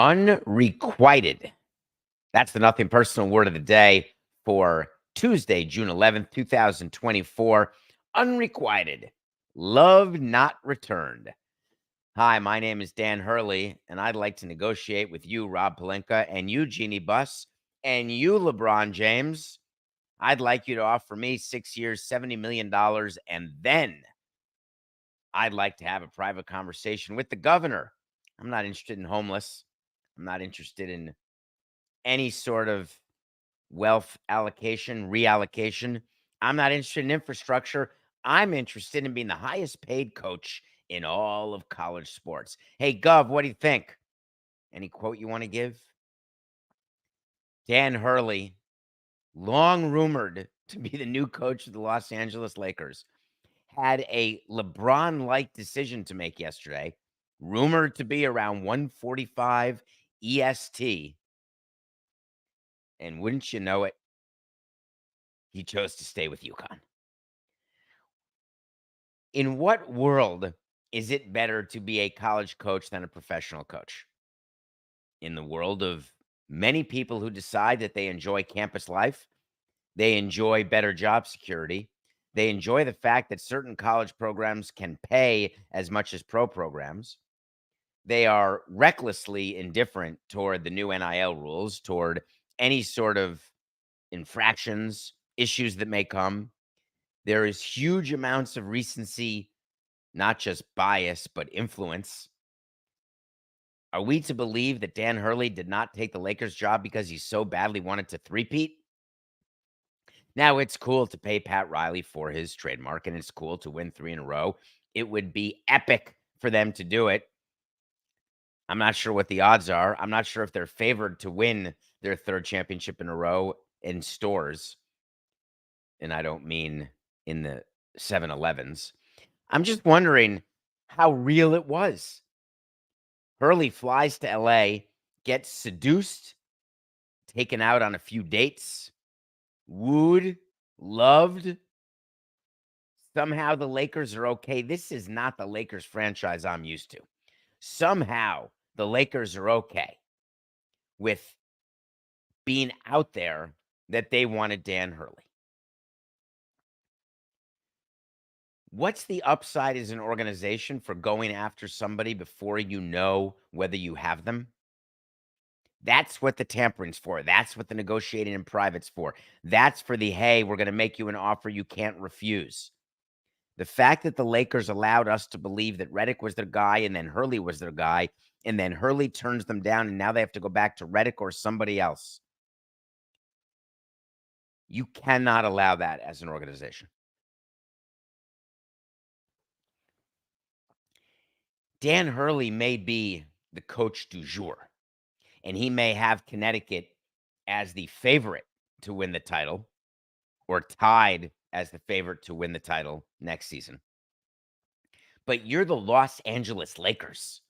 Unrequited. That's the nothing personal word of the day for Tuesday, June 11th, 2024. Unrequited. Love not returned. Hi, my name is Dan Hurley, and I'd like to negotiate with you, Rob Pelinka, and you, Jeannie Buss, and you, LeBron James. I'd like you to offer me 6 years, $70 million, and then I'd like to have a private conversation with the governor. I'm not interested in homeless. I'm not interested in any sort of wealth allocation, reallocation. I'm not interested in infrastructure. I'm interested in being the highest paid coach in all of college sports. Hey, Gov, what do you think? Any quote you want to give? Dan Hurley, long rumored to be the new coach of the Los Angeles Lakers, had a LeBron-like decision to make yesterday, rumored to be around 1:45 EST. And wouldn't you know it, he chose to stay with UConn. In what world is it better to be a college coach than a professional coach? In the world of many people who decide that they enjoy campus life, they enjoy better job security, they enjoy the fact that certain college programs can pay as much as pro programs. They are recklessly indifferent toward the new NIL rules, toward any sort of infractions, issues that may come. There is huge amounts of recency, not just bias, but influence. Are we to believe that Dan Hurley did not take the Lakers job because he so badly wanted to three-peat? Now, it's cool to pay Pat Riley for his trademark, and it's cool to win 3 in a row. It would be epic for them to do it. I'm not sure what the odds are. I'm not sure if they're favored to win their 3rd championship in a row in stores. And I don't mean in the 7-Elevens. I'm just wondering how real it was. Hurley flies to LA, gets seduced, taken out on a few dates, wooed, loved. Somehow the Lakers are okay. This is not the Lakers franchise I'm used to. Somehow the Lakers are okay with being out there that they wanted Dan Hurley. What's the upside as an organization for going after somebody before you know whether you have them? That's what the tampering's for. That's what the negotiating in private's for. That's for the, hey, we're going to make you an offer you can't refuse. The fact that the Lakers allowed us to believe that Redick was their guy and then Hurley was their guy, and then Hurley turns them down and now they have to go back to Redick or somebody else. You cannot allow that as an organization. Dan Hurley may be the coach du jour, and he may have Connecticut as the favorite to win the title or tied as the favorite to win the title next season. But you're the Los Angeles Lakers.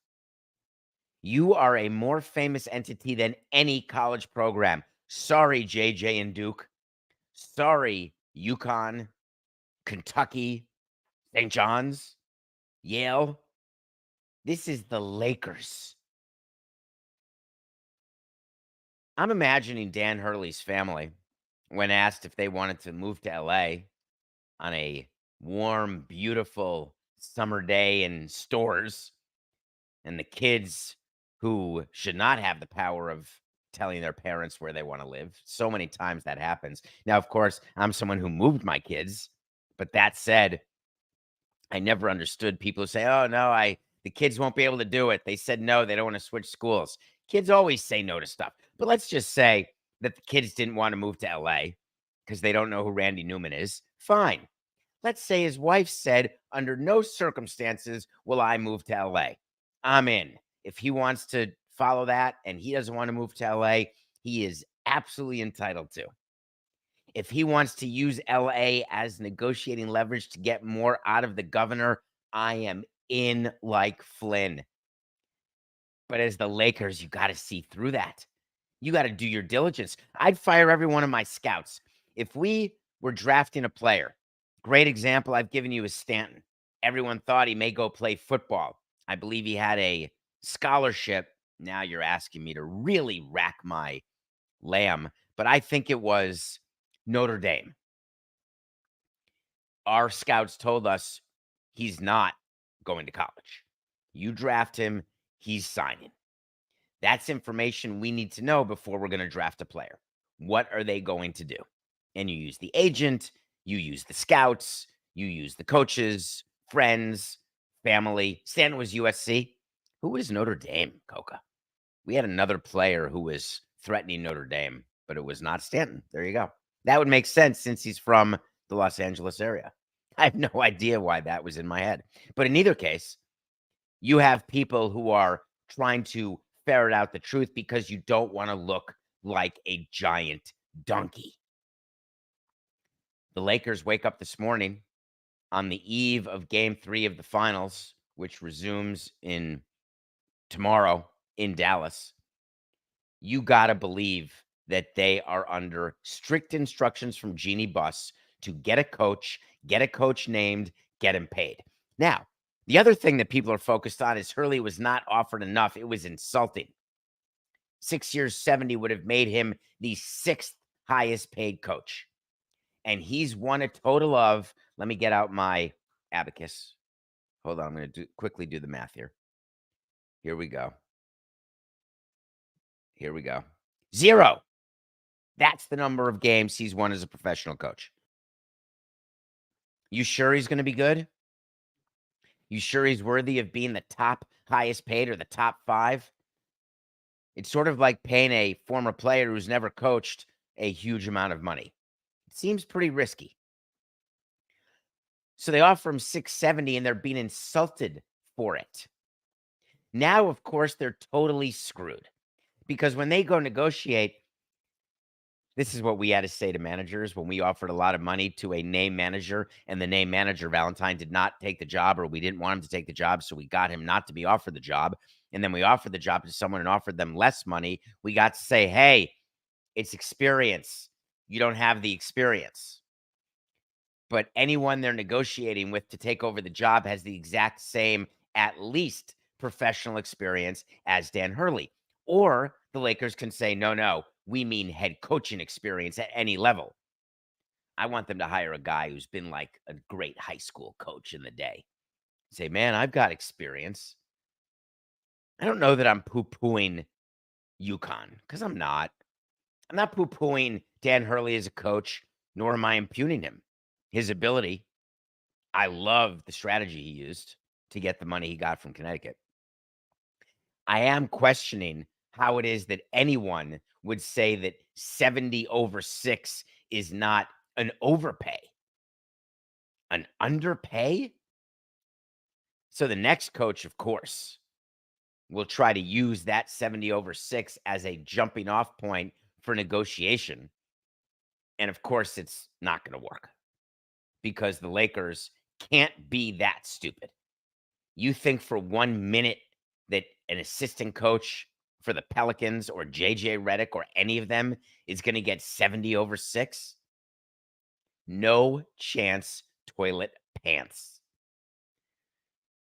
You are a more famous entity than any college program. Sorry, JJ and Duke. Sorry, UConn, Kentucky, St. John's, Yale. This is the Lakers. I'm imagining Dan Hurley's family, when asked if they wanted to move to LA on a warm, beautiful summer day in stores, and the kids who should not have the power of telling their parents where they want to live. So many times that happens. Now, of course, I'm someone who moved my kids, but that said, I never understood people who say, oh, no, the kids won't be able to do it. They said no, they don't want to switch schools. Kids always say no to stuff. But let's just say that the kids didn't want to move to LA because they don't know who Randy Newman is. Fine. Let's say his wife said, under no circumstances will I move to LA. I'm in. If he wants to follow that and he doesn't want to move to LA, he is absolutely entitled to. If he wants to use LA as negotiating leverage to get more out of the governor, I am in like Flynn. But as the Lakers, you got to see through that. You got to do your diligence. I'd fire every one of my scouts. If we were drafting a player, great example I've given you is Stanton. Everyone thought he may go play football. I believe he had a scholarship Now you're asking me to really rack my lamb, but I think it was Notre Dame. Our scouts told us he's not going to college. You draft him, he's signing. That's information we need to know before we're going to draft a player. What are they going to do? And you use the agent, you use the scouts, you use the coaches, friends, family. Stanton was USC. Who was Notre Dame, Coca? We had another player who was threatening Notre Dame, but it was not Stanton. There you go. That would make sense since he's from the Los Angeles area. I have no idea why that was in my head. But in either case, you have people who are trying to ferret out the truth because you don't want to look like a giant donkey. The Lakers wake up this morning on the eve of Game 3 of the finals, which resumes in tomorrow in Dallas. You got to believe that they are under strict instructions from Jeannie Buss to get a coach named, get him paid. Now, the other thing that people are focused on is Hurley was not offered enough. It was insulting. 6 years, 70 would have made him the 6th highest paid coach. And he's won a total of, let me get out my abacus. Hold on, I'm going to quickly do the math here. Here we go. 0. That's the number of games he's won as a professional coach. You sure he's going to be good? You sure he's worthy of being the top highest paid or the top 5? It's sort of like paying a former player who's never coached a huge amount of money. It seems pretty risky. So they offer him $670 and they're being insulted for it. Now, of course, they're totally screwed because when they go negotiate, this is what we had to say to managers when we offered a lot of money to a name manager and the name manager, Valentine, did not take the job, or we didn't want him to take the job. So we got him not to be offered the job. And then we offered the job to someone and offered them less money. We got to say, hey, it's experience. You don't have the experience. But anyone they're negotiating with to take over the job has the exact same, at least, professional experience as Dan Hurley. Or the Lakers can say, no, we mean head coaching experience at any level. I want them to hire a guy who's been like a great high school coach in the day. Say, man, I've got experience. I don't know that I'm poo-pooing UConn because I'm not. I'm not poo-pooing Dan Hurley as a coach, nor am I impugning him. His ability, I love the strategy he used to get the money he got from Connecticut. I am questioning how it is that anyone would say that 70 over 6 is not an overpay, an underpay. So the next coach, of course, will try to use that 70 over 6 as a jumping off point for negotiation. And of course, it's not going to work because the Lakers can't be that stupid. You think for 1 minute that an assistant coach for the Pelicans or JJ Redick or any of them is going to get 70 over 6? No chance, toilet pants.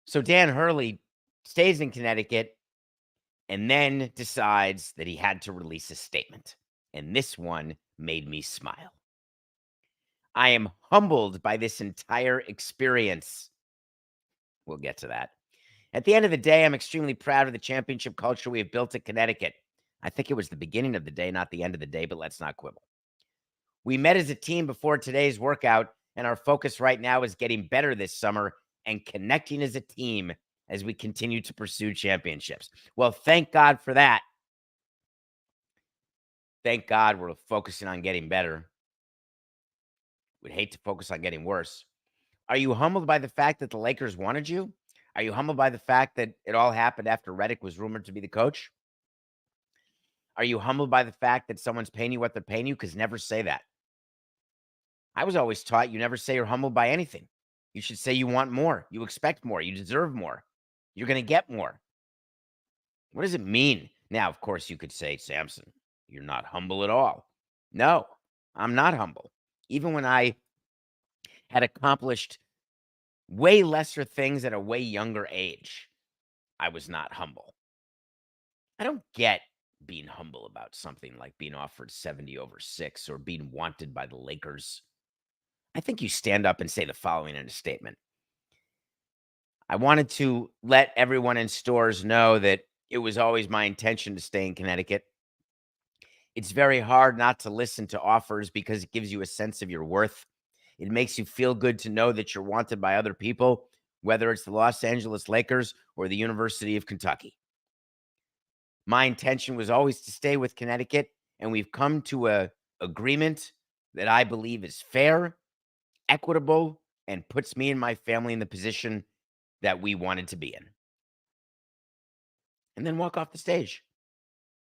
So Dan Hurley stays in Connecticut and then decides that he had to release a statement. And this one made me smile. I am humbled by this entire experience. We'll get to that. At the end of the day, I'm extremely proud of the championship culture we have built at Connecticut. I think it was the beginning of the day, not the end of the day, but let's not quibble. We met as a team before today's workout, and our focus right now is getting better this summer and connecting as a team as we continue to pursue championships. Well, thank God for that. Thank God we're focusing on getting better. We'd hate to focus on getting worse. Are you humbled by the fact that the Lakers wanted you? Are you humbled by the fact that it all happened after Redick was rumored to be the coach? Are you humbled by the fact that someone's paying you what they're paying you? Because never say that. I was always taught you never say you're humbled by anything. You should say you want more. You expect more. You deserve more. You're going to get more. What does it mean? Now, of course, you could say, Samson, you're not humble at all. No, I'm not humble. Even when I had accomplished way lesser things at a way younger age, I was not humble. I don't get being humble about something like being offered 70 over 6 or being wanted by the Lakers. I think you stand up and say the following in a statement. I wanted to let everyone in stores know that it was always my intention to stay in Connecticut. It's very hard not to listen to offers because it gives you a sense of your worth. It makes you feel good to know that you're wanted by other people, whether it's the Los Angeles Lakers or the University of Kentucky. My intention was always to stay with Connecticut, and we've come to a agreement that I believe is fair, equitable, and puts me and my family in the position that we wanted to be in. And then walk off the stage.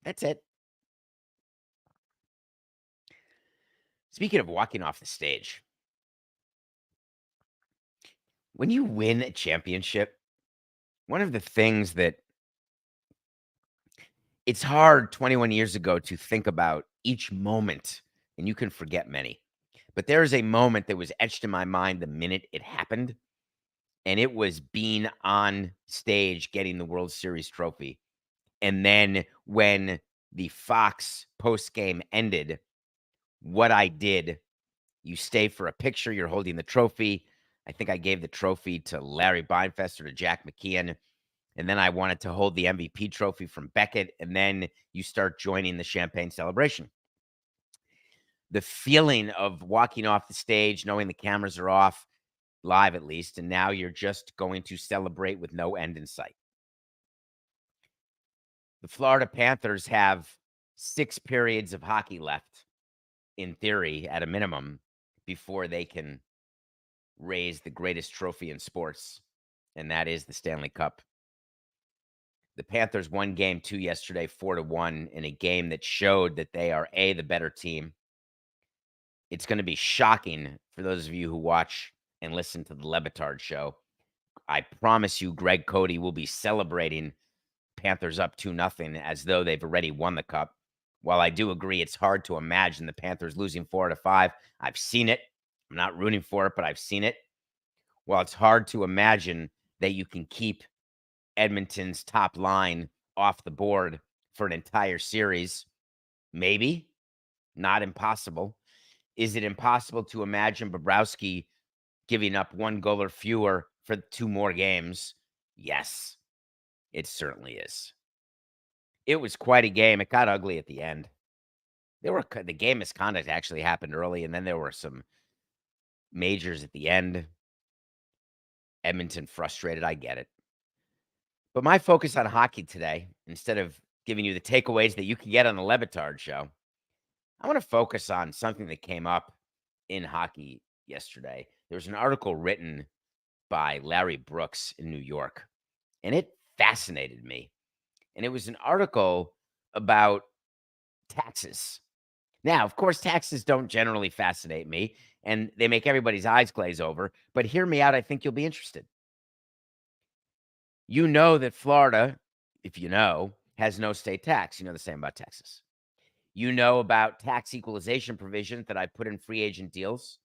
That's it. Speaking of walking off the stage, when you win a championship, one of the things that it's hard 21 years ago to think about each moment, and you can forget many. But there is a moment that was etched in my mind the minute it happened, and it was being on stage getting the World Series trophy. And then when the Fox post game ended, what I did, you stay for a picture, you're holding the trophy. I think I gave the trophy to Larry Beinfest or to Jack McKeon. And then I wanted to hold the MVP trophy from Beckett. And then you start joining the champagne celebration. The feeling of walking off the stage, knowing the cameras are off, live at least, and now you're just going to celebrate with no end in sight. The Florida Panthers have 6 periods of hockey left, in theory, at a minimum, before they can raise the greatest trophy in sports, and that is the Stanley Cup. The Panthers won game 2 yesterday, 4-1, in a game that showed that they are, A, the better team. It's going to be shocking for those of you who watch and listen to the Le Batard show. I promise you, Greg Cody will be celebrating Panthers up 2-0 as though they've already won the cup. While I do agree it's hard to imagine the Panthers losing 4-5, I've seen it. I'm not rooting for it, but I've seen it. While it's hard to imagine that you can keep Edmonton's top line off the board for an entire series, maybe, not impossible. Is it impossible to imagine Bobrovsky giving up 1 goal or fewer for 2 more games? Yes, it certainly is. It was quite a game. It got ugly at the end. The game misconduct actually happened early, and then there were some majors at the end. Edmonton frustrated. I get it. But my focus on hockey today, instead of giving you the takeaways that you can get on the Le Batard show, I want to focus on something that came up in hockey yesterday. There was an article written by Larry Brooks in New York, and it fascinated me. And it was an article about taxes. Now, of course, taxes don't generally fascinate me, and they make everybody's eyes glaze over. But hear me out. I think you'll be interested. You know that Florida, if you know, has no state tax. You know the same about Texas. You know about tax equalization provisions that I put in free agent deals,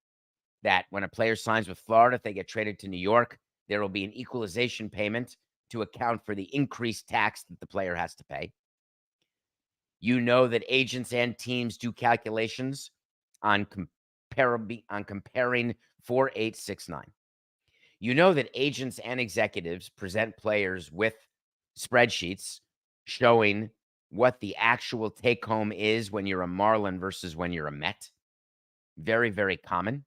that when a player signs with Florida, if they get traded to New York, there will be an equalization payment to account for the increased tax that the player has to pay. You know that agents and teams do calculations on comparing 4869. You know that agents and executives present players with spreadsheets showing what the actual take home is when you're a Marlin versus when you're a Met. Very, very common.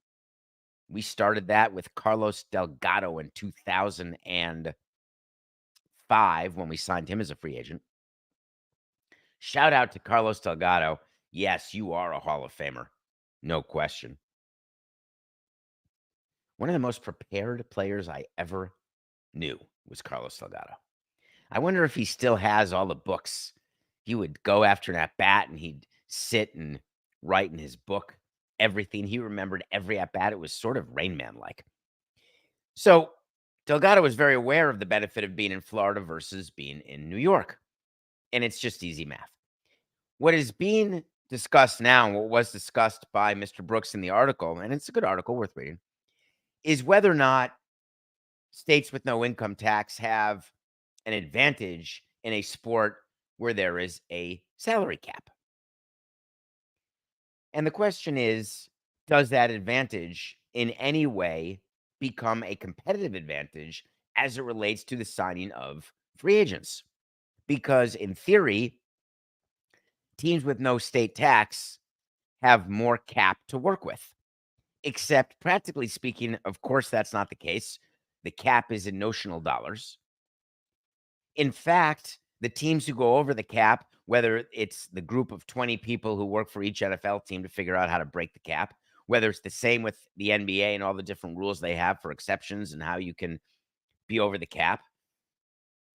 We started that with Carlos Delgado in 2005 when we signed him as a free agent. Shout out to Carlos Delgado. Yes, you are a Hall of Famer. No question. One of the most prepared players I ever knew was Carlos Delgado. I wonder if he still has all the books. He would go after an at-bat and he'd sit and write in his book everything. He remembered every at-bat. It was sort of Rain Man-like. So Delgado was very aware of the benefit of being in Florida versus being in New York. And it's just easy math. What is being discussed now, and what was discussed by Mr. Brooks in the article, and it's a good article worth reading, is whether or not states with no income tax have an advantage in a sport where there is a salary cap. And the question is, does that advantage in any way become a competitive advantage as it relates to the signing of free agents? Because in theory, teams with no state tax have more cap to work with. Except practically speaking, of course, that's not the case. The cap is in notional dollars. In fact, the teams who go over the cap, whether it's the group of 20 people who work for each NFL team to figure out how to break the cap, whether it's the same with the NBA and all the different rules they have for exceptions and how you can be over the cap,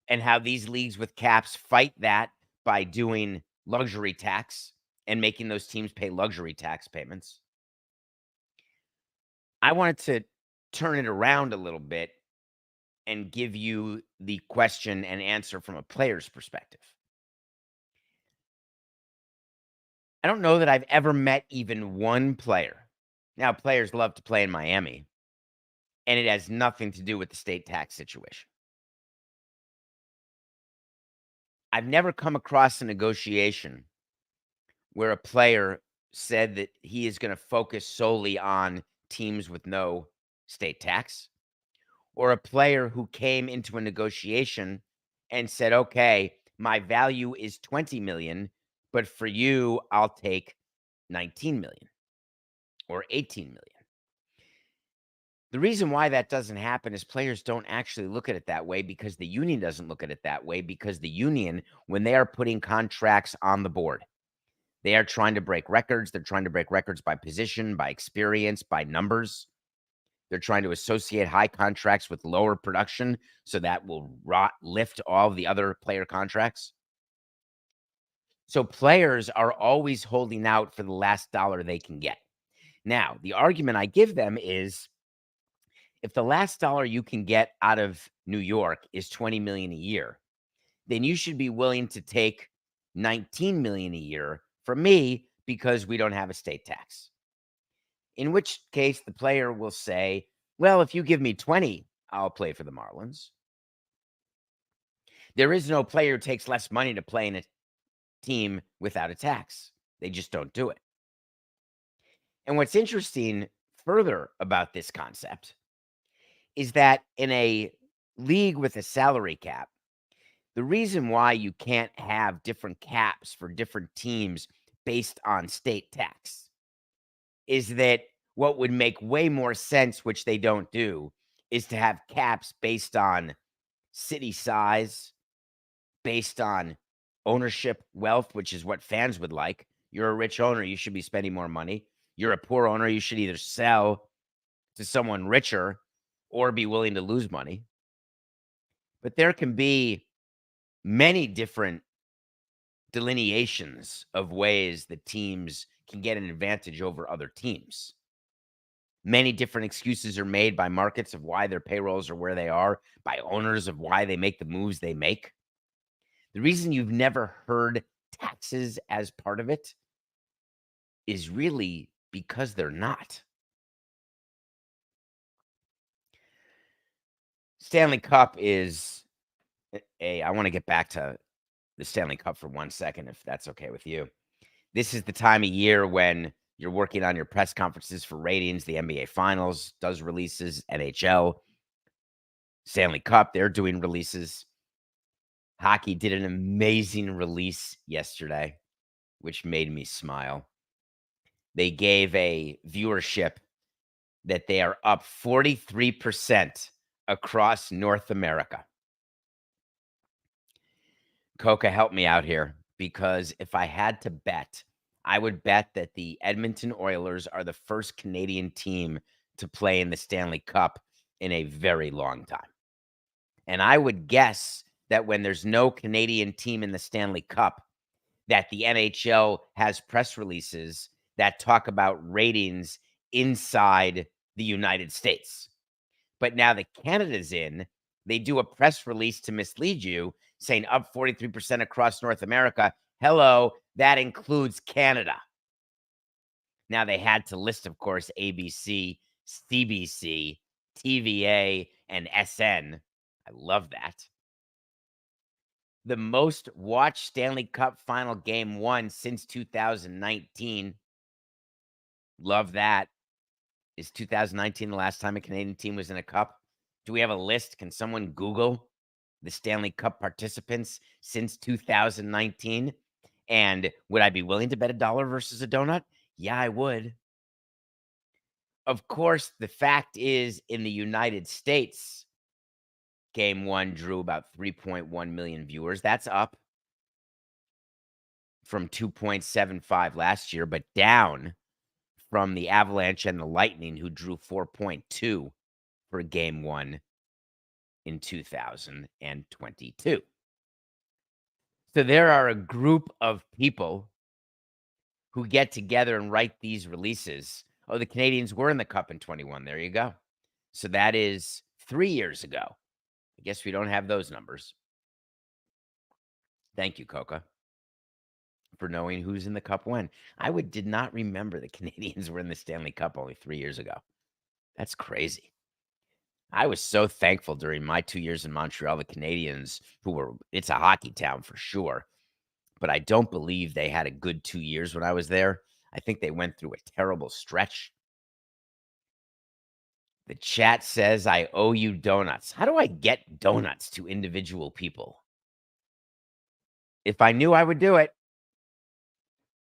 and how these leagues with caps fight that by doing luxury tax and making those teams pay luxury tax payments. I wanted to turn it around a little bit and give you the question and answer from a player's perspective. I don't know that I've ever met even one player. Now, players love to play in Miami, and it has nothing to do with the state tax situation. I've never come across a negotiation where a player said that he is going to focus solely on teams with no state tax, or a player who came into a negotiation and said, okay, my value is 20 million, but for you, I'll take 19 million or 18 million. The reason why that doesn't happen is players don't actually look at it that way, because the union doesn't look at it that way, because the union, when they are putting contracts on the board, they are trying to break records. They're trying to break records by position, by experience, by numbers. They're trying to associate high contracts with lower production, so that will lift all the other player contracts. So players are always holding out for the last dollar they can get. Now, the argument I give them is, if the last dollar you can get out of New York is 20 million a year, then you should be willing to take 19 million a year from me because we don't have a state tax. In which case the player will say, well, if you give me 20, I'll play for the Marlins. There is no player who takes less money to play in a team without a tax. They just don't do it. And what's interesting further about this concept is that in a league with a salary cap, the reason why you can't have different caps for different teams based on state tax is that what would make way more sense, which they don't do, is to have caps based on city size, based on ownership wealth, which is what fans would like. You're a rich owner, you should be spending more money. You're a poor owner, you should either sell to someone richer or be willing to lose money. But there can be many different delineations of ways that teams can get an advantage over other teams. Many different excuses are made by markets of why their payrolls are where they are, by owners of why they make the moves they make. The reason you've never heard taxes as part of it is really because they're not. Stanley Cup is I want to get back to the Stanley Cup for 1 second, if that's okay with you. This is the time of year when you're working on your press conferences for ratings. The NBA Finals does releases, NHL, Stanley Cup, they're doing releases. Hockey did an amazing release yesterday, which made me smile. They gave a viewership that they are up 43% across North America. Coca, help me out here, because if I had to bet, I would bet that the Edmonton Oilers are the first Canadian team to play in the Stanley Cup in a very long time. And I would guess that when there's no Canadian team in the Stanley Cup, that the NHL has press releases that talk about ratings inside the United States. But now that Canada's in, they do a press release to mislead you, saying up 43% across North America. Hello, that includes Canada. Now they had to list, of course, ABC, CBC, TVA, and SN. I love that. The most watched Stanley Cup Final Game 1 since 2019. Love that. Is 2019 the last time a Canadian team was in a cup? Do we have a list? Can someone Google the Stanley Cup participants since 2019? And would I be willing to bet $1 versus a donut? Yeah, I would. Of course, the fact is, in the United States, Game 1 drew about 3.1 million viewers. That's up from 2.75 last year, but down from the Avalanche and the Lightning, who drew 4.2 for Game 1 in 2022. So there are a group of people who get together and write these releases. Oh, the Canadians were in the Cup in 21. There you go. So that is 3 years ago. I guess we don't have those numbers. Thank you, Coca, for knowing who's in the Cup when. Did not remember the Canadians were in the Stanley Cup only 3 years ago. That's crazy. I was so thankful during my 2 years in Montreal, the Canadians, it's a hockey town for sure, but I don't believe they had a good 2 years when I was there. I think they went through a terrible stretch. The chat says, I owe you donuts. How do I get donuts to individual people? If I knew, I would do it.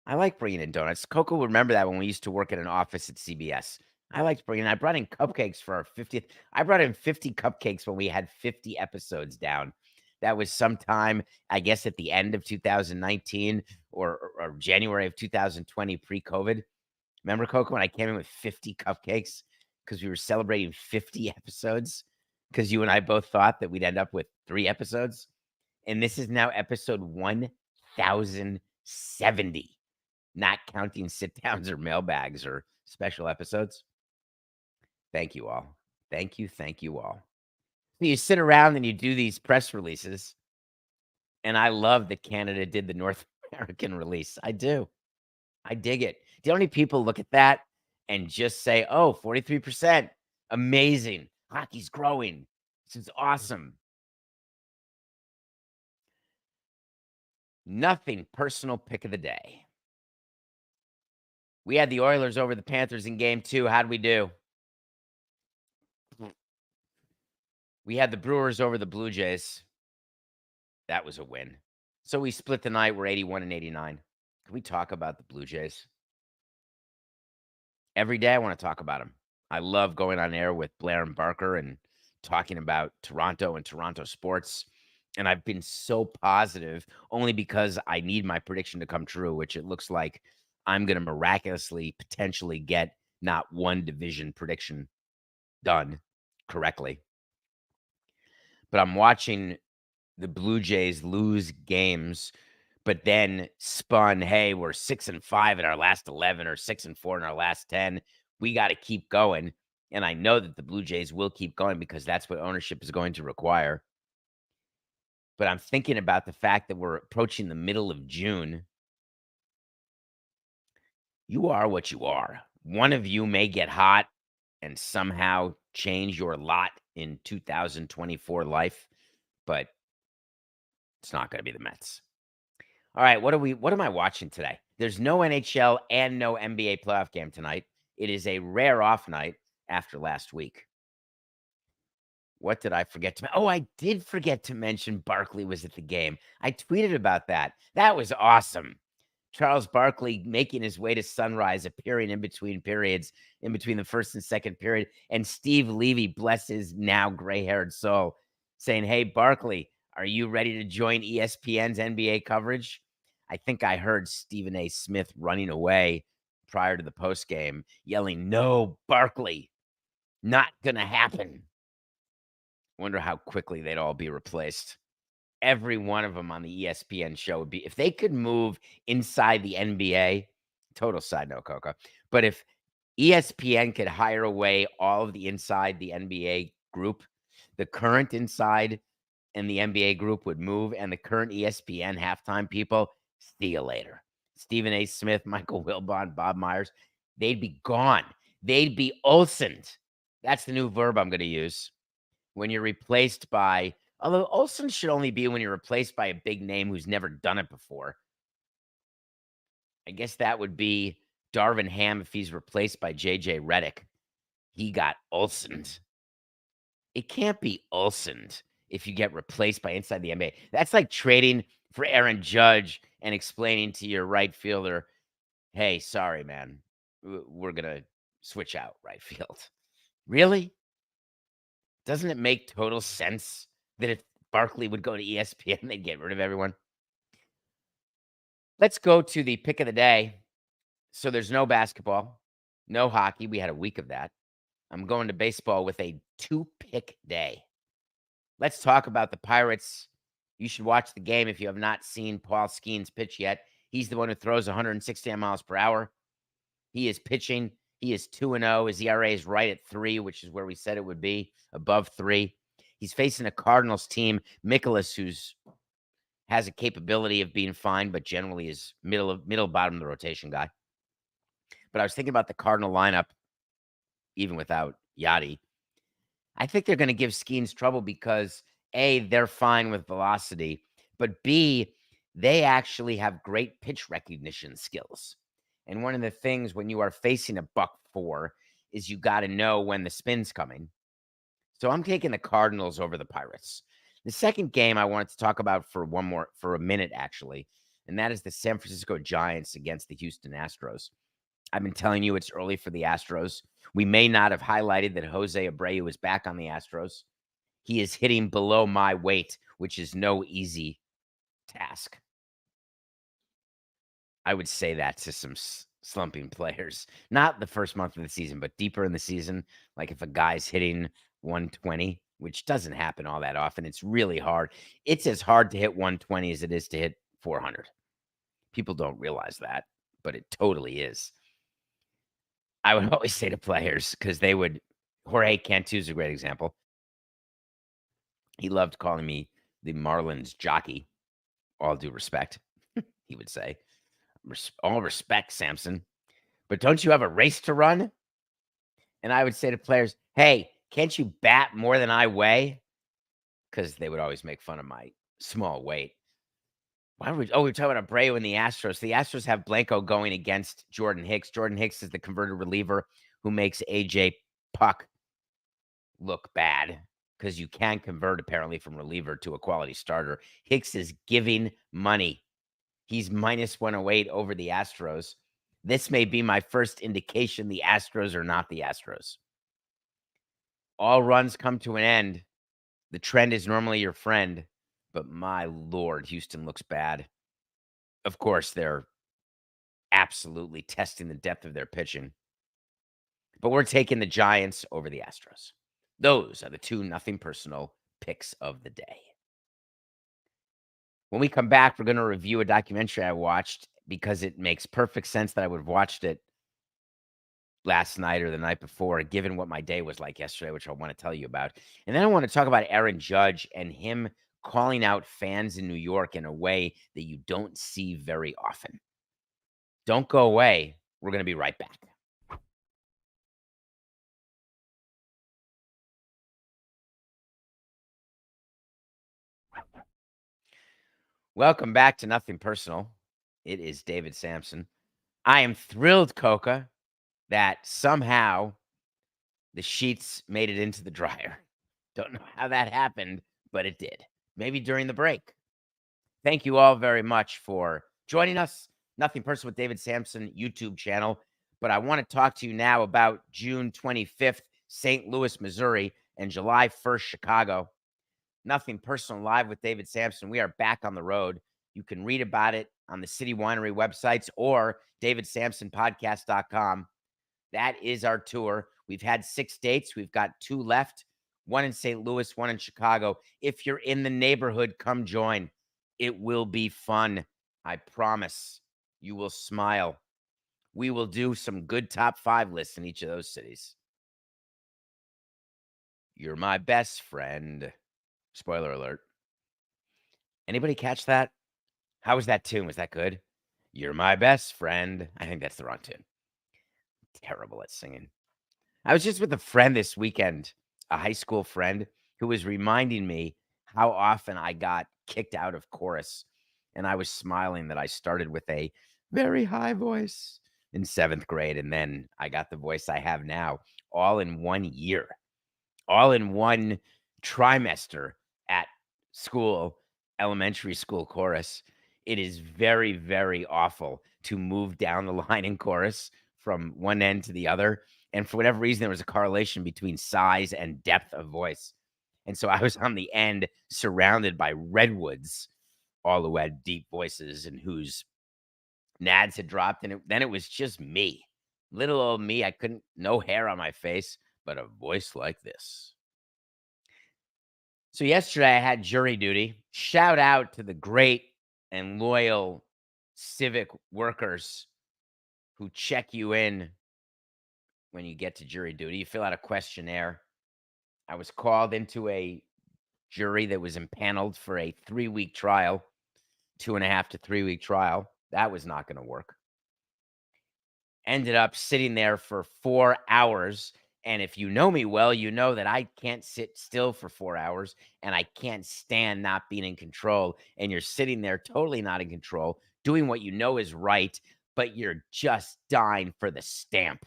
I like bringing in donuts. Coco would remember that when we used to work at an office at CBS. I brought in cupcakes for our 50th. I brought in 50 cupcakes when we had 50 episodes down. That was sometime, I guess, at the end of 2019 or January of 2020 pre-COVID. Remember, Coco, when I came in with 50 cupcakes because we were celebrating 50 episodes because you and I both thought that we'd end up with 3 episodes. And this is now episode 1070, not counting sit-downs or mailbags or special episodes. Thank you all. Thank you all. So you sit around and you do these press releases, and I love that Canada did the North American release. I do. I dig it. The only people look at that and just say, oh, 43%. Amazing. Hockey's growing. This is awesome. Nothing personal pick of the day. We had the Oilers over the Panthers in Game 2. How'd we do? We had the Brewers over the Blue Jays. That was a win. So we split the night. We're 81 and 89. Can we talk about the Blue Jays? Every day I want to talk about them. I love going on air with Blair and Barker and talking about Toronto and Toronto sports. And I've been so positive only because I need my prediction to come true, which it looks like I'm going to miraculously potentially get not one division prediction done correctly. But I'm watching the Blue Jays lose games, but then spun, hey, we're 6-5 in our last 11 or 6-4 in our last 10. We got to keep going. And I know that the Blue Jays will keep going because that's what ownership is going to require. But I'm thinking about the fact that we're approaching the middle of June. You are what you are. One of you may get hot and somehow change your lot in 2024 life, but it's not going to be the Mets. All right, what am I watching today? There's no NHL and no NBA playoff game tonight. It is a rare off night after last week. What did I forget to Oh, I did forget to mention Barkley was at the game. I tweeted about that. That was awesome. Charles Barkley making his way to Sunrise, appearing in between periods, in between the first and second period, and Steve Levy, bless his now gray-haired soul, saying, hey, Barkley, are you ready to join ESPN's NBA coverage? I think I heard Stephen A. Smith running away prior to the postgame, yelling, no, Barkley, not going to happen. Wonder how quickly they'd all be replaced. Every one of them on the ESPN show would be, if they could move inside the NBA, total side note, Coca, but if ESPN could hire away all of the inside the NBA group, the current inside and the NBA group would move, and the current ESPN halftime people, see you later. Stephen A. Smith, Michael Wilbon, Bob Myers, they'd be gone. They'd be Olsened. That's the new verb I'm going to use. When you're replaced by Although Olsen should only be when you're replaced by a big name who's never done it before. I guess that would be Darvin Ham if he's replaced by JJ Redick. He got Olsened. It can't be Olsened if you get replaced by inside the NBA. That's like trading for Aaron Judge and explaining to your right fielder, hey, sorry, man, we're going to switch out right field. Really? Doesn't it make total sense that if Barkley would go to ESPN, they'd get rid of everyone? Let's go to the pick of the day. So there's no basketball, no hockey. We had a week of that. I'm going to baseball with a 2-pick day. Let's talk about the Pirates. You should watch the game if you have not seen Paul Skeens pitch yet. He's the one who throws 160 miles per hour. He is pitching. He is 2-0. His ERA is right at 3, which is where we said it would be, above 3. He's facing a Cardinals team, Mikolas, who's has a capability of being fine, but generally is middle bottom of the rotation guy. But I was thinking about the Cardinal lineup, even without Yachty. I think they're going to give Skeens trouble because A, they're fine with velocity, but B, they actually have great pitch recognition skills. And one of the things when you are facing a buck-4 is you got to know when the spin's coming. So I'm taking the Cardinals over the Pirates. The second game I wanted to talk about for a minute, actually, and that is the San Francisco Giants against the Houston Astros. I've been telling you it's early for the Astros. We may not have highlighted that Jose Abreu is back on the Astros. He is hitting below my weight, which is no easy task. I would say that to some slumping players. Not the first month of the season, but deeper in the season. Like if a guy's hitting 120, which doesn't happen all that often, it's really hard. It's as hard to hit 120 as it is to hit 400. People don't realize that, but it totally is. I would always say to players, because they would, Jorge Cantu is a great example. He loved calling me the Marlins jockey. All due respect, he would say. All respect, Samson. But don't you have a race to run? And I would say to players, hey, can't you bat more than I weigh? Because they would always make fun of my small weight. We're talking about Abreu and the Astros. The Astros have Blanco going against Jordan Hicks. Jordan Hicks is the converted reliever who makes AJ Puck look bad because you can convert apparently from reliever to a quality starter. Hicks is giving money. He's minus 108 over the Astros. This may be my first indication the Astros are not the Astros. All runs come to an end. The trend is normally your friend, but my Lord, Houston looks bad. Of course, they're absolutely testing the depth of their pitching. But we're taking the Giants over the Astros. Those are the 2 nothing personal picks of the day. When we come back, we're going to review a documentary I watched because it makes perfect sense that I would have watched it last night or the night before, given what my day was like yesterday, which I want to tell you about. And then I want to talk about Aaron Judge and him calling out fans in New York in a way that you don't see very often. Don't go away. We're going to be right back. Welcome back to Nothing Personal. It is David Sampson. I am thrilled, Coca, that somehow the sheets made it into the dryer. Don't know how that happened, but it did. Maybe during the break. Thank you all very much for joining us. Nothing Personal with David Sampson YouTube channel. But I want to talk to you now about June 25th, St. Louis, Missouri, and July 1st, Chicago. Nothing Personal Live with David Sampson. We are back on the road. You can read about it on the City Winery websites or davidsampsonpodcast.com. That is our tour. We've had 6 dates. We've got 2 left, 1 in St. Louis, 1 in Chicago. If you're in the neighborhood, come join. It will be fun. I promise. You will smile. We will do some good top 5 lists in each of those cities. You're my best friend. Spoiler alert. Anybody catch that? How was that tune? Was that good? You're my best friend. I think that's the wrong tune. Terrible at singing. I was just with a friend this weekend, a high school friend, who was reminding me how often I got kicked out of chorus, and I was smiling that I started with a very high voice in 7th grade, and then I got the voice I have now all in 1 year, all in 1 trimester at school, elementary school chorus. It is very, very awful to move down the line in chorus from one end to the other, and for whatever reason, there was a correlation between size and depth of voice, and so I was on the end surrounded by redwoods, all who had deep voices and whose nads had dropped, and then it was just me. Little old me, I couldn't no hair on my face, but a voice like this. So yesterday I had jury duty. Shout out to the great and loyal civic workers who check you in when you get to jury duty. You fill out a questionnaire. I was called into a jury that was impaneled for a 3-week trial, 2.5 to 3-week trial. That was not going to work. Ended up sitting there for 4 hours. And if you know me well, you know that I can't sit still for 4 hours and I can't stand not being in control. And you're sitting there totally not in control, doing what you know is right, but you're just dying for the stamp.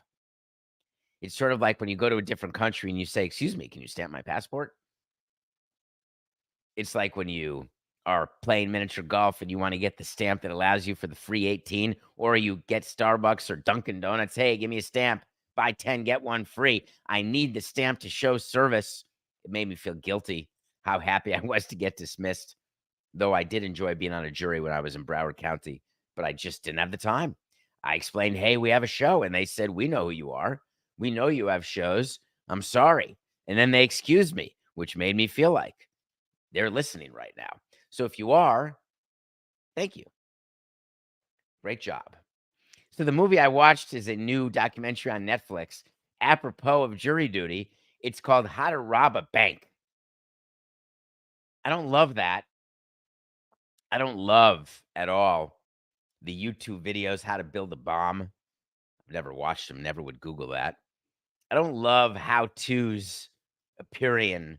It's sort of like when you go to a different country and you say, "Excuse me, can you stamp my passport?" It's like when you are playing miniature golf and you want to get the stamp that allows you for the free 18, or you get Starbucks or Dunkin' Donuts. "Hey, give me a stamp. Buy 10, get 1 free." I need the stamp to show service. It made me feel guilty how happy I was to get dismissed, though I did enjoy being on a jury when I was in Broward County, but I just didn't have the time. I explained, "Hey, we have a show." And they said, "We know who you are. We know you have shows. I'm sorry." And then they excused me, which made me feel like they're listening right now. So if you are, thank you. Great job. So the movie I watched is a new documentary on Netflix, apropos of jury duty. It's called How to Rob a Bank. I don't love that. I don't love at all the YouTube videos, how to build a bomb. I've never watched them, never would Google that. I don't love how-tos appearing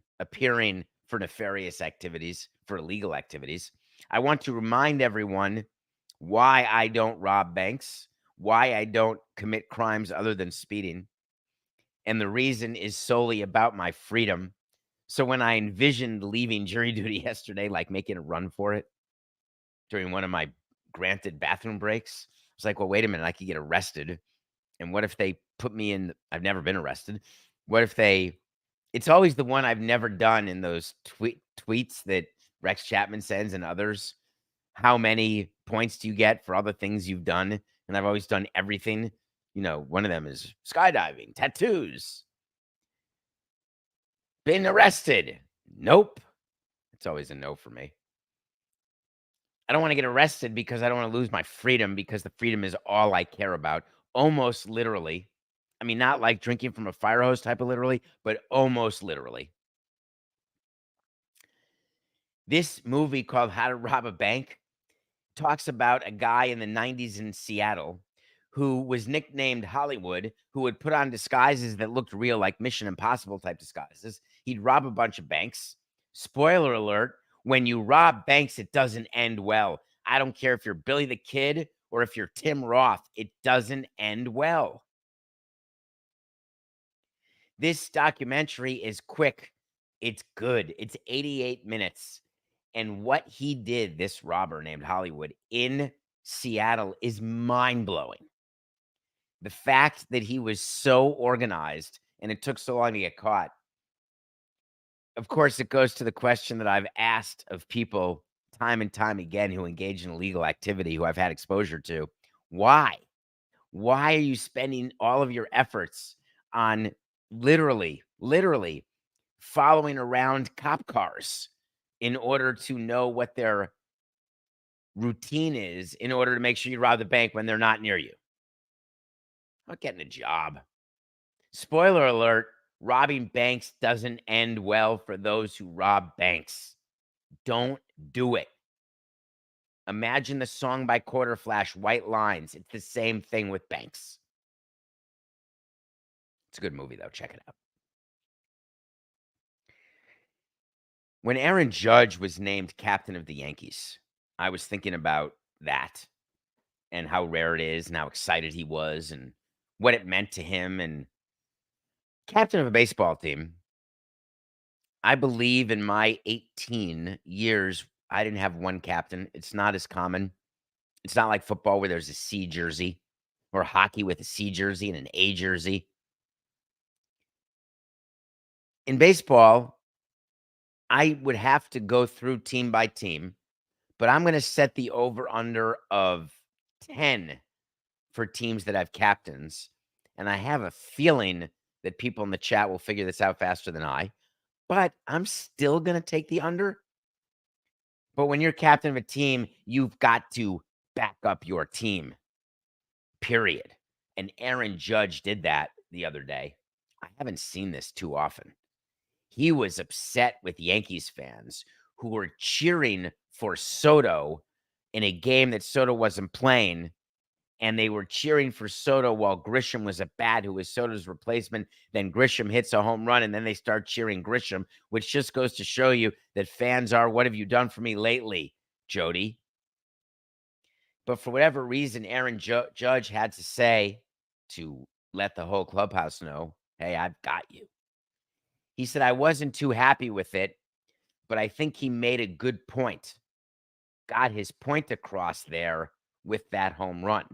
for nefarious activities, for illegal activities. I want to remind everyone why I don't rob banks, why I don't commit crimes other than speeding. And the reason is solely about my freedom. So when I envisioned leaving jury duty yesterday, like making a run for it during one of my granted bathroom breaks, I was like, well, wait a minute, I could get arrested. And what if they put me in? I've never been arrested. What if they? It's always the one I've never done in those tweets that Rex Chapman sends and others. How many points do you get for all the things you've done? And I've always done everything. You know, one of them is skydiving, tattoos, been arrested. Nope. It's always a no for me. I don't want to get arrested because I don't want to lose my freedom, because the freedom is all I care about. Almost literally. I mean, not like drinking from a fire hose type of literally, but almost literally. This movie called How to Rob a Bank talks about a guy in the 90s in Seattle who was nicknamed Hollywood, who would put on disguises that looked real, like Mission Impossible type disguises. He'd rob a bunch of banks. Spoiler alert, when you rob banks, it doesn't end well. I don't care if you're Billy the Kid or if you're Tim Roth, it doesn't end well. This documentary is quick. It's good. It's 88 minutes. And what he did, this robber named Hollywood, in Seattle is mind-blowing. The fact that he was so organized and it took so long to get caught. Of course, it goes to the question that I've asked of people time and time again who engage in illegal activity, who I've had exposure to. Why? Why are you spending all of your efforts on literally following around cop cars in order to know what their routine is, in order to make sure you rob the bank when they're not near you? Not getting a job. Spoiler alert, robbing banks doesn't end well for those who rob banks. Don't do it. Imagine the song by Quarter Flash, White Lines. It's the same thing with banks. It's a good movie, though. Check it out. When Aaron Judge was named captain of the Yankees, I was thinking about that and how rare it is and how excited he was and what it meant to him. And captain of a baseball team, I believe in my 18 years, I didn't have one captain. It's not as common. It's not like football where there's a C jersey or hockey with a C jersey and an A jersey. In baseball, I would have to go through team by team, but I'm going to set the over under of 10 for teams that have captains. And I have a feeling that people in the chat will figure this out faster than I, but I'm still going to take the under. But when you're captain of a team, you've got to back up your team, period. And Aaron Judge did that the other day. I haven't seen this too often. He was upset with Yankees fans who were cheering for Soto in a game that Soto wasn't playing. And they were cheering for Soto while Grisham was at bat, who was Soto's replacement. Then Grisham hits a home run, and then they start cheering Grisham, which just goes to show you that fans are, what have you done for me lately, Jody? But for whatever reason, Aaron Judge had to say to let the whole clubhouse know, hey, I've got you. He said, I wasn't too happy with it, but I think he made a good point. Got his point across there with that home run.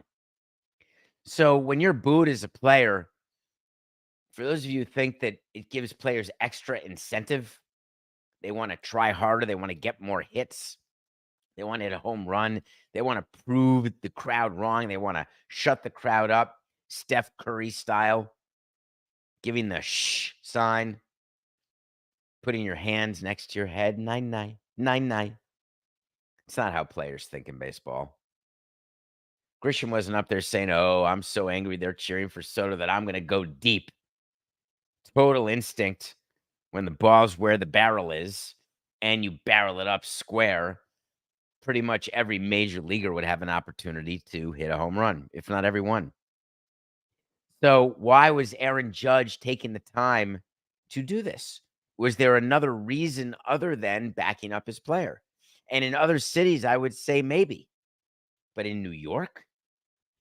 So when you're booed as a player, for those of you who think that it gives players extra incentive, they want to try harder, they want to get more hits, they want to hit a home run, they want to prove the crowd wrong, they want to shut the crowd up, Steph Curry style, giving the shh sign, putting your hands next to your head, 9-9, 9-9. It's not how players think in baseball. Grisham wasn't up there saying, oh, I'm so angry they're cheering for Soto that I'm going to go deep. Total instinct when the ball's where the barrel is and you barrel it up square. Pretty much every major leaguer would have an opportunity to hit a home run, if not every one. So why was Aaron Judge taking the time to do this? Was there another reason other than backing up his player? And in other cities, I would say maybe. But in New York,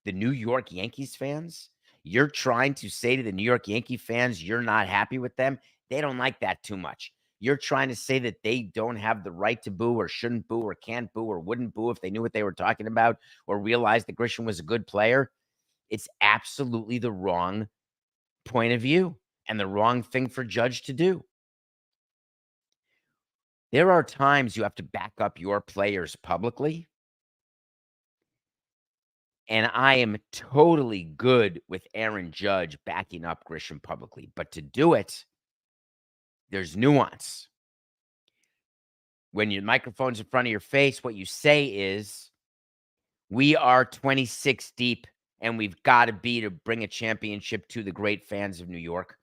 the New York Yankees fans, you're trying to say to the New York Yankee fans you're not happy with them. They don't like that too much. You're trying to say that they don't have the right to boo or shouldn't boo or can't boo or wouldn't boo if they knew what they were talking about or realized that Grisham was a good player. It's absolutely the wrong point of view and the wrong thing for Judge to do. There are times you have to back up your players publicly. And I am totally good with Aaron Judge backing up Grisham publicly. But to do it, there's nuance. When your microphone's in front of your face, what you say is, we are 26 deep, and we've got to be to bring a championship to the great fans of New York.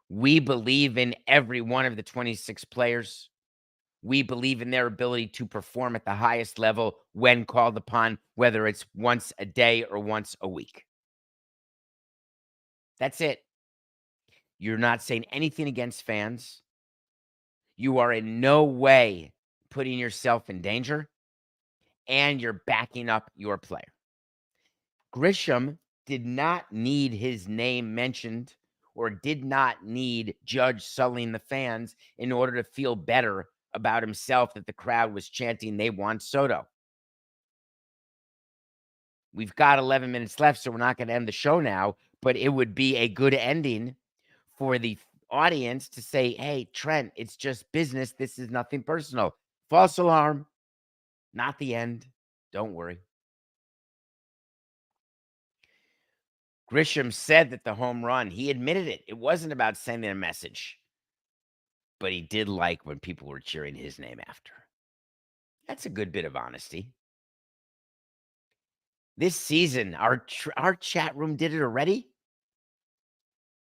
We believe in every one of the 26 players. We believe in their ability to perform at the highest level when called upon, whether it's once a day or once a week. That's it. You're not saying anything against fans. You are in no way putting yourself in danger, and you're backing up your player. Grisham did not need his name mentioned or did not need Judge sullying the fans in order to feel better about himself that the crowd was chanting they want Soto. We've got 11 minutes left, so we're not going to end the show now, but it would be a good ending for the audience to say, hey, Trent, it's just business. This is nothing personal. False alarm. Not the end. Don't worry. Grisham said that the home run, he admitted it. It wasn't about sending a message, but he did like when people were cheering his name after. That's a good bit of honesty. This season, our chat room did it already.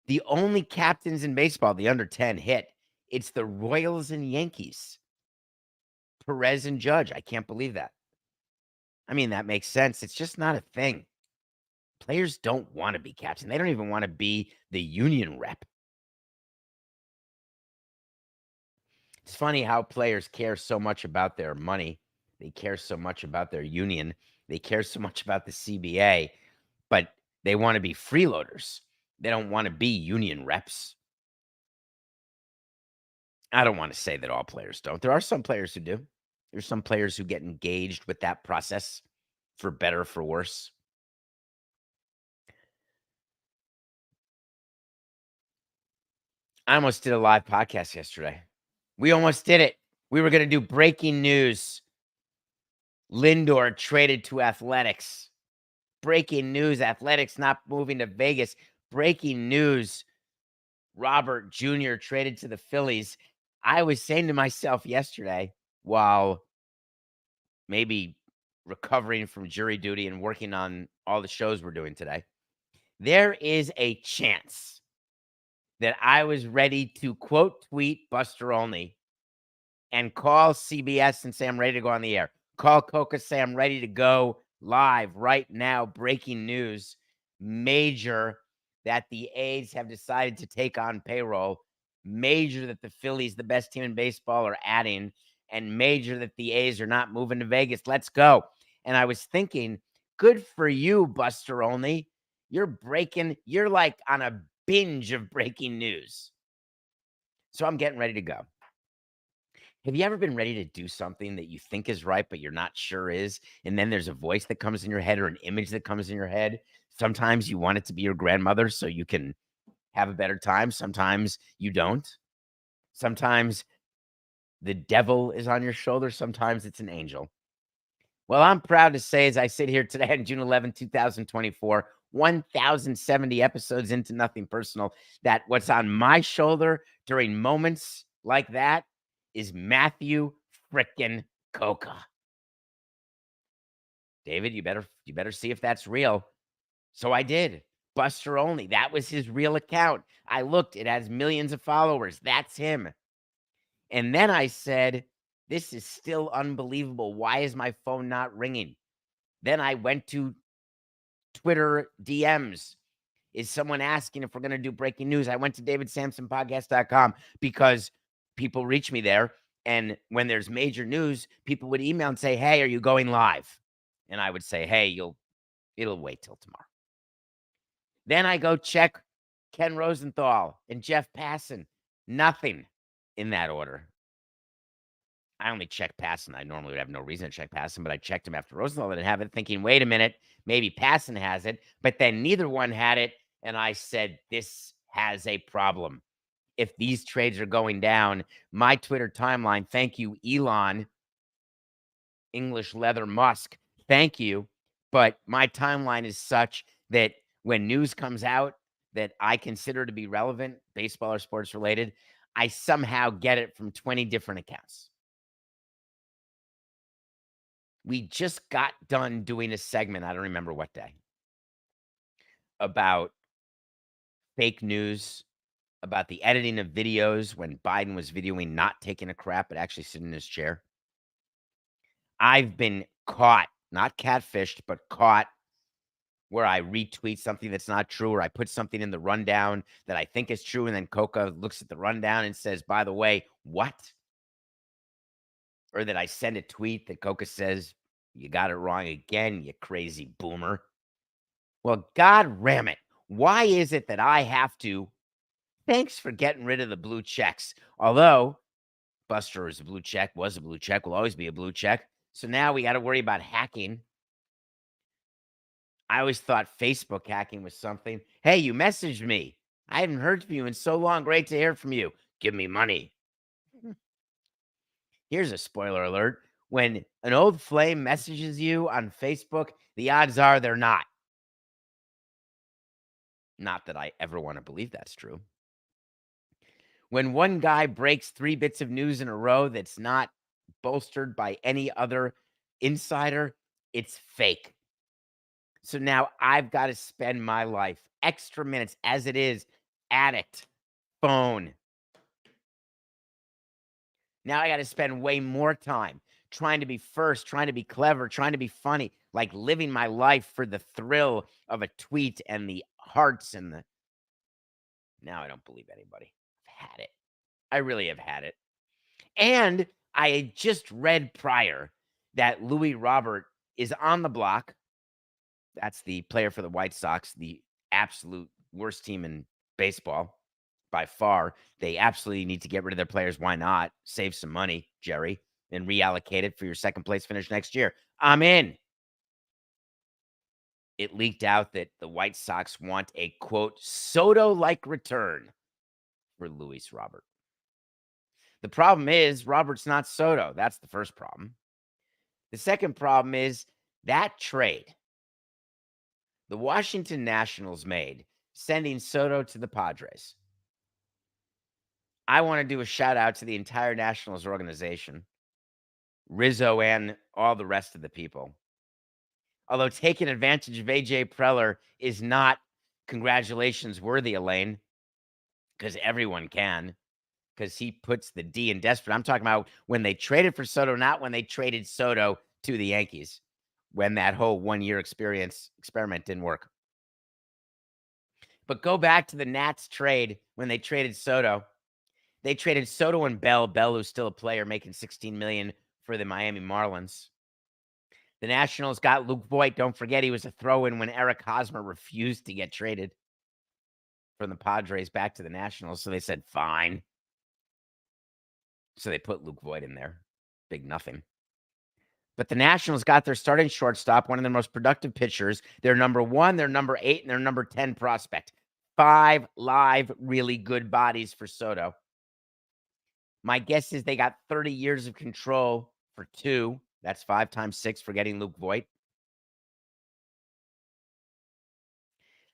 The only captains in baseball, the under 10 hit. It's the Royals and Yankees. Perez and Judge. I can't believe that. I mean, that makes sense. It's just not a thing. Players don't want to be captain. They don't even want to be the union rep. It's funny how players care so much about their money. They care so much about their union. They care so much about the CBA, but they want to be freeloaders. They don't want to be union reps. I don't want to say that all players don't. There are some players who do. There's some players who get engaged with that process for better or for worse. I almost did a live podcast yesterday. We almost did it. We were going to do breaking news. Lindor traded to Athletics. Breaking news, Athletics not moving to Vegas. Breaking news, Robert Jr. traded to the Phillies. I was saying to myself yesterday, while maybe recovering from jury duty and working on all the shows we're doing today, there is a chance that I was ready to quote tweet Buster Onley and call CBS and say I'm ready to go on the air. Call Coca, say I'm ready to go live right now. Breaking news, major that the A's have decided to take on payroll, major that the Phillies, the best team in baseball, are adding, and major that the A's are not moving to Vegas. Let's go. And I was thinking, good for you, Buster Only. You're like on a binge of breaking news. So I'm getting ready to go. Have you ever been ready to do something that you think is right, but you're not sure is? And then there's a voice that comes in your head or an image that comes in your head. Sometimes you want it to be your grandmother so you can have a better time. Sometimes you don't. Sometimes the devil is on your shoulder. Sometimes it's an angel. Well, I'm proud to say, as I sit here today on June 11, 2024, 1,070 episodes into Nothing Personal, that what's on my shoulder during moments like that is Matthew frickin' Coca. David, you better see if that's real. So I did. Buster Only. That was his real account. I looked. It has millions of followers. That's him. And then I said, this is still unbelievable. Why is my phone not ringing? Then I went to Twitter DMs. Is someone asking if we're going to do breaking news? I went to davidsamsonpodcast.com because people reach me there. And when there's major news, people would email and say, hey, are you going live? And I would say, hey, it'll wait till tomorrow. Then I go check Ken Rosenthal and Jeff Passan. Nothing in that order. I only check Passan. I normally would have no reason to check Passan, but I checked him after Rosenthal didn't have it, thinking, wait a minute, maybe Passan has it. But then neither one had it. And I said, this has a problem. If these trades are going down, my Twitter timeline, thank you, Elon, English Leather Musk, thank you. But my timeline is such that when news comes out that I consider to be relevant, baseball or sports related, I somehow get it from 20 different accounts. We just got done doing a segment, I don't remember what day, about fake news, about the editing of videos when Biden was videoing not taking a crap, but actually sitting in his chair. I've been caught, not catfished, but caught where I retweet something that's not true, or I put something in the rundown that I think is true, and then Coca looks at the rundown and says, by the way, what? Or that I send a tweet that Coca says, you got it wrong again, you crazy boomer. Well, God ram it. Why is it that I have to? Thanks for getting rid of the blue checks. Although Buster is a blue check, was a blue check, will always be a blue check. So now we got to worry about hacking. I always thought Facebook hacking was something. Hey, you messaged me. I haven't heard from you in so long. Great to hear from you. Give me money. Here's a spoiler alert. When an old flame messages you on Facebook, the odds are they're not. Not that I ever want to believe that's true. When one guy breaks 3 bits of news in a row that's not bolstered by any other insider, it's fake. So now I've got to spend my life, extra minutes as it is, addict, phone. Now I got to spend way more time trying to be first, trying to be clever, trying to be funny, like living my life for the thrill of a tweet and the hearts and the. Now I don't believe anybody. I've had it. I really have had it. And I had just read prior that Louis Robert is on the block. That's the player for the White Sox, the absolute worst team in baseball by far. They absolutely need to get rid of their players. Why not? Save some money, Jerry, and reallocate it for your second place finish next year. I'm in. It leaked out that the White Sox want a, quote, Soto-like return for Luis Robert. The problem is Robert's not Soto. That's the first problem. The second problem is that trade the Washington Nationals made, sending Soto to the Padres. I want to do a shout out to the entire Nationals organization, Rizzo, and all the rest of the people. Although taking advantage of AJ Preller is not congratulations worthy, Elaine, because everyone can, because he puts the D in desperate. I'm talking about when they traded for Soto, not when they traded Soto to the Yankees, when that whole 1-year experiment didn't work. But go back to the Nats trade when they traded Soto. They traded Soto and Bell, who's still a player, making $16 million for the Miami Marlins. The Nationals got Luke Voit. Don't forget he was a throw-in when Eric Hosmer refused to get traded from the Padres back to the Nationals. So they said, fine. So they put Luke Voit in there. Big nothing. But the Nationals got their starting shortstop, one of their most productive pitchers. Their number 1, their number 8, and their number 10 prospect. 5 live, really good bodies for Soto. My guess is they got 30 years of control for 2. That's 5 times 6 for getting Luke Voit.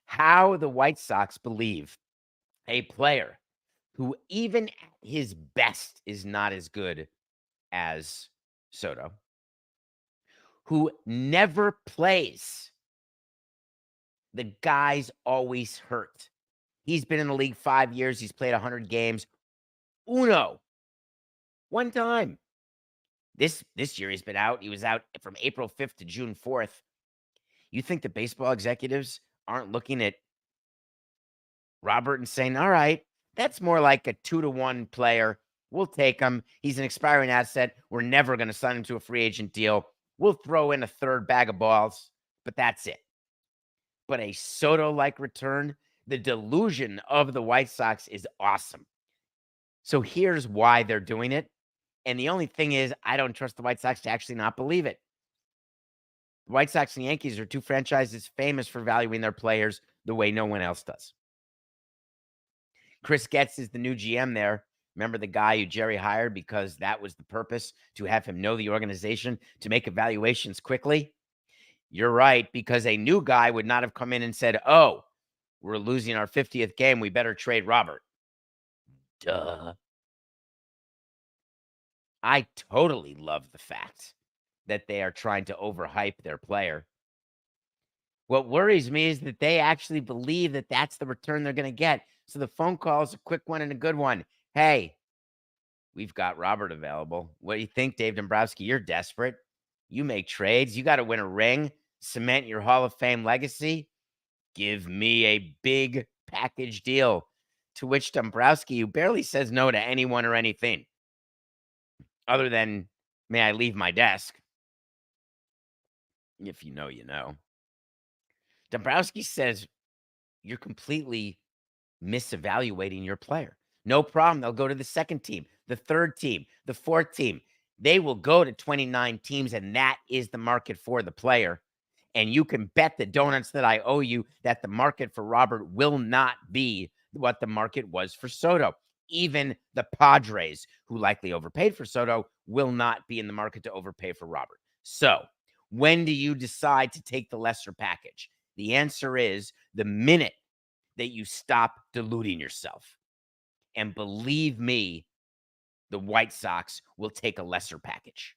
How the White Sox believe a player who even at his best is not as good as Soto, who never plays. The guy's always hurt. He's been in the league 5 years. He's played 100 games. One time. This year he's been out. He was out from April 5th to June 4th. You think the baseball executives aren't looking at Robert and saying, all right, that's more like a 2-to-1 player. We'll take him. He's an expiring asset. We're never going to sign him to a free agent deal. We'll throw in a third bag of balls, but that's it. But a Soto-like return, the delusion of the White Sox is awesome. So here's why they're doing it. And the only thing is, I don't trust the White Sox to actually not believe it. The White Sox and Yankees are 2 franchises famous for valuing their players the way no one else does. Chris Getz is the new GM there. Remember the guy who Jerry hired because that was the purpose, to have him know the organization, to make evaluations quickly? You're right, because a new guy would not have come in and said, oh, we're losing our 50th game. We better trade Robert. Duh. I totally love the fact that they are trying to overhype their player. What worries me is that they actually believe that that's the return they're going to get. So the phone call is a quick one and a good one. Hey, we've got Robert available. What do you think, Dave Dombrowski? You're desperate. You make trades. You got to win a ring, cement your Hall of Fame legacy. Give me a big package deal. To which Dombrowski, who barely says no to anyone or anything, other than, may I leave my desk? If you know, you know. Dombrowski says, you're completely misevaluating your player. No problem. They'll go to the second team, the third team, the fourth team. They will go to 29 teams, and that is the market for the player. And you can bet the donuts that I owe you that the market for Robert will not be what the market was for Soto. Even the Padres, who likely overpaid for Soto, will not be in the market to overpay for Robert. So when do you decide to take the lesser package? The answer is the minute that you stop deluding yourself. And believe me, the White Sox will take a lesser package.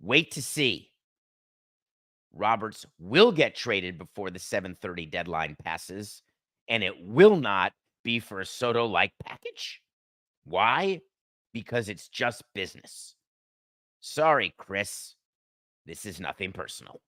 Wait to see. Roberts will get traded before the 7:30 deadline passes, and it will not be for a Soto-like package. Why? Because it's just business. Sorry, Chris. This is nothing personal.